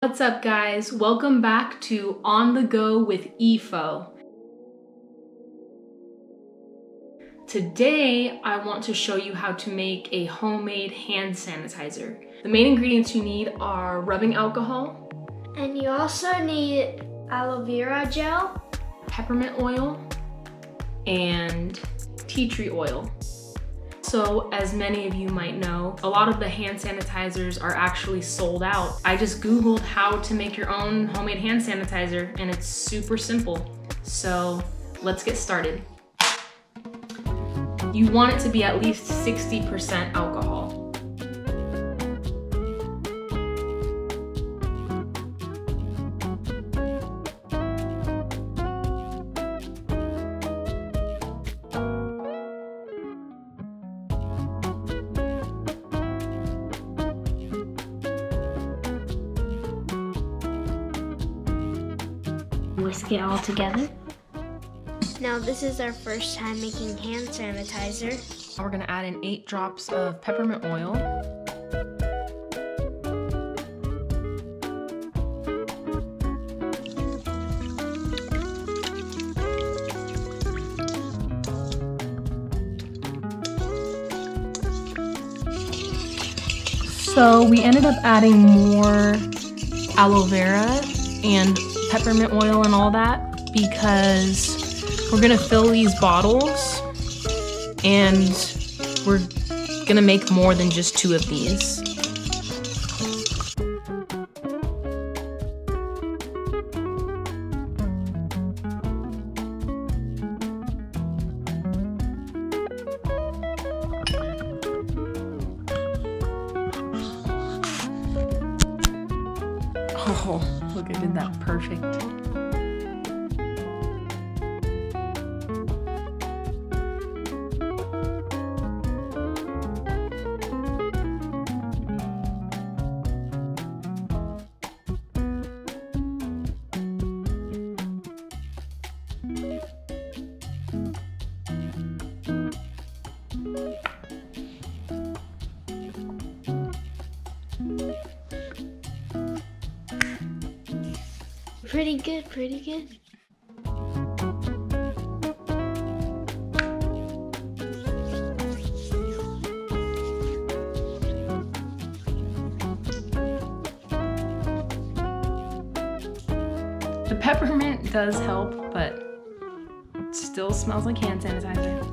What's up guys? Welcome back to On the Go with EFO. Today I want to show you how to make a homemade hand sanitizer. The main ingredients you need are rubbing alcohol. And you also need aloe vera gel, Peppermint oil, and tea tree oil. So, as many of you might know, a lot of the hand sanitizers are actually sold out. I just Googled how to make your own homemade hand sanitizer and it's super simple. So, let's get started. You want it to be at least 60% alcohol. Whisk it all together. Now this is our first time making hand sanitizer. We're gonna add in 8 drops of peppermint oil. So we ended up adding more aloe vera and peppermint oil and all that because we're gonna fill these bottles and we're gonna make more than just 2 of these. Oh, look, I did that perfect. Pretty good, pretty good. The peppermint does help, but it still smells like hand sanitizer.